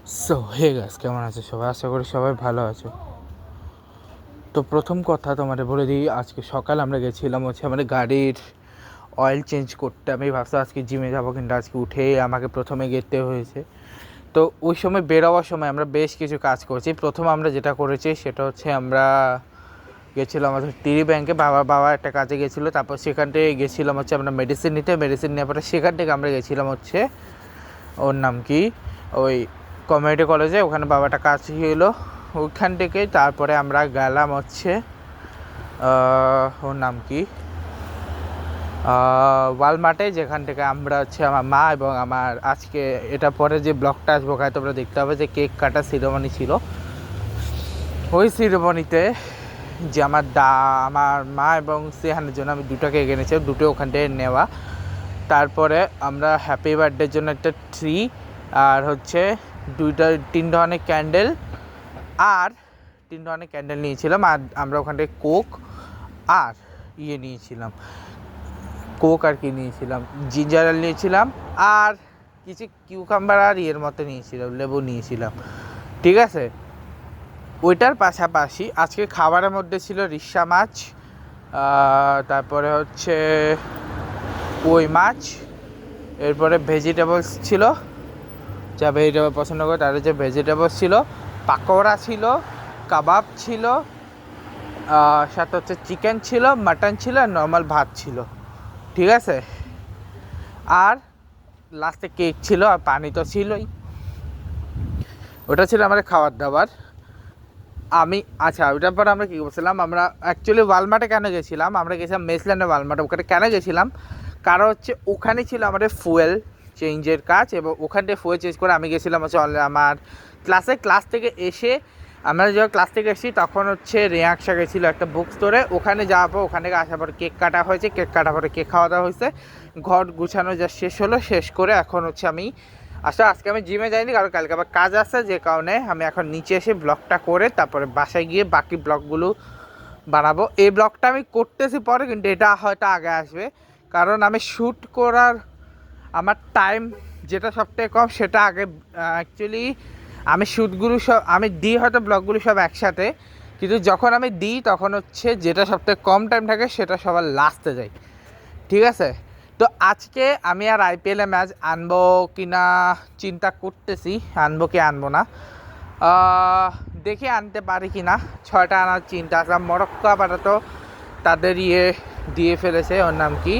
So hey guys, কেমন আছে সবাই? আশা করি সবাই ভালো আছে। তো প্রথম কথা তোমাদের বলে দিই, আজকে সকাল আমরা গেছিলাম আমাদের গাড়ির অয়েল চেঞ্জ করতে। আমি ভাবছি আজকে জিমে যাবো, কিন্তু আজকে উঠেই আমাকে প্রথমে যেতে হয়েছে। তো ওই সময় বেরোবার সময় আমরা বেশ কিছু কাজ করছি। প্রথম আমরা যেটা করেছি সেটা হচ্ছে আমরা গেছিলাম আমাদের টিরি ব্যাংকে, বাবা একটা কাজে গেছিলো। তারপর সেখান থেকে গেছিলাম আমরা মেডিসিন নেওয়ার পরে সেখান থেকে আমরা গেছিলাম ওর নাম কি, ওই কমিউনিটি কলেজে, ওখানে বাবাটা কাজ ছিল। ওইখান থেকে তারপরে আমরা গেলাম ওর নাম কি, ওয়ালমার্টে, যেখান থেকে আমরা আমার মা এবং আমার আজকে এটা পরে যে ব্লগটা আসবো ওখানে তোমরা দেখতে হবে যে কেক কাটা সিরিমনি ছিল। ওই সিরিমনিতে যে আমার মা এবং সেহানের জন্য আমি দুটো কেক এনেছি, দুটো ওখান থেকে নেওয়া। তারপরে আমরা হ্যাপি বার্থডের জন্য একটা ট্রি, আর তিন ধরনের ক্যান্ডেল নিয়েছিলাম। আর আমরা ওখান থেকে কোক আর নিয়েছিলাম জিঞ্জার এল নিয়েছিলাম, আর কিছু কিউকাম্বার আর মতো নিয়েছিলাম, লেবু নিয়েছিলাম। ঠিক আছে, ওইটার পাশাপাশি আজকে খাবারের মধ্যে ছিল রিসা মাছ, তারপরে কই মাছ, এরপরে ভেজিটেবলস ছিল, যা ভেজিটেবল পছন্দ করে তাদের যে ভেজিটেবলস ছিল, পাকোড়া ছিল, কাবাব ছিল, সাথে চিকেন ছিল, মাটন ছিল, আর নর্মাল ভাত ছিল। ঠিক আছে, আর লাস্টে কেক ছিল, আর পানি তো ছিলই। ওটা ছিল আমাদের খাবার দাবার। ওইটার পর আমরা কী করছিলাম, আমরা অ্যাকচুয়ালি ওয়ালমার্টে কেন গেছিলাম, আমরা গেছিলাম মেসল্যান্ডের ওয়ালমার্টে। ওখানে কেন গেছিলাম, কারণ ওখানে ছিল আমাদের ফুয়েল চেঞ্জের কাজ, এবং ওখান থেকে ফুয়েল চেঞ্জ করে আমি গেছিলাম আমার ক্লাস থেকে এসে। আমরা যখন ক্লাস থেকে এসেছি তখন রেয়াকশা গেছিলো একটা বুক স্টোরে। ওখানে যাওয়ার পর ওখান থেকে আসার পর কেক কাটা হয়েছে, কেক কাটার পরে কেক খাওয়া দাওয়া হয়েছে, ঘর গুছানো যা শেষ হলো, শেষ করে এখন আমি আজকে আমি জিমে যাইনি, কারণ কালকে আবার কাজ আছে, যে কারণে আমি এখন নিচে এসে ব্লগটা করে তারপরে বাসায় গিয়ে বাকি ব্লগগুলো বানাবো। এই ব্লগটা আমি করতেছি পরে, কিন্তু এটা হয়তো আগে আসবে, কারণ আমি শ্যুট করার আমার টাইম যেটা সবথেকে কম সেটা আগে। অ্যাকচুয়ালি আমি শ্যুটগুলো আমি দিই হয়তো ব্লগগুলো সব একসাথে, কিন্তু যখন আমি দিই তখন যেটা সবথেকে কম টাইম থাকে সেটা সবার লাস্টে যায়। ঠিক আছে, তো আজকে আমি আর আইপিএলে ম্যাচ আনবো কিনা চিন্তা করতেছি, আনবো কি আনবো না। দেখি আনতে পারি কি না। 6টা আনার চিন্তা আছে। মরক্কো আপাতত তাদের দিয়ে ফেলেছে, ওর নাম কি,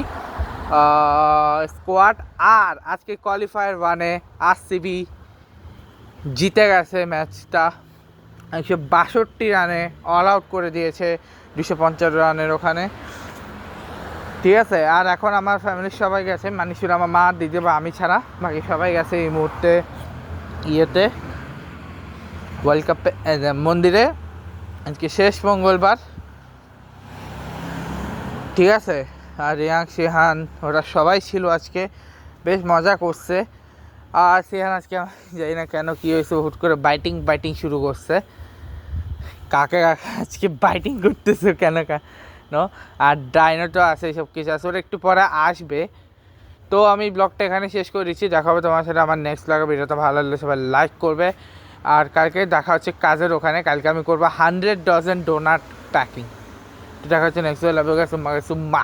স্কোয়াড। আর আজকে কোয়ালিফায়ার 1-এ আরসিবি জিতে গেছে ম্যাচটা 162 রানে, অল আউট করে দিয়েছে 250 রানের ওখানে। ঠিক আছে, আর এখন আমার ফ্যামিলির সবাই গেছে, মানে শুধু আমার মা, দিদি বা আমি ছাড়া বাকি সবাই গেছে এই মুহূর্তে ওয়ার্ল্ড কাপে মন্দিরে। আজকে শেষ মঙ্গলবার। ঠিক আছে, আর রিয়াং সিহান ওরা সবাই ছিল আজকে, বেশ মজা করছে। আর সিহান আজকে জানি না কেন কী হয়েছে, হুট করে বাইটিং শুরু করছে। কাকে আজকে বাইটিং করতেছে কেন আর ডাইনো তো আছে, সব কিছু আছে, ওরা একটু পরে আসবে। তো আমি ব্লগটা এখানে শেষ করে দিচ্ছি। দেখা হবে তোমার সাথে আমার নেক্সট ব্লগে। ভিডিওটা ভালো লাগলে সবাই লাইক করবে। আর কালকে দেখা হচ্ছে কাজের ওখানে, কালকে আমি করবো 100 ডজন ডোনাট প্যাকিং। দেখা হচ্ছে নেক্সট ব্লগে। লাভ ইউ গাইস, সুম্মা।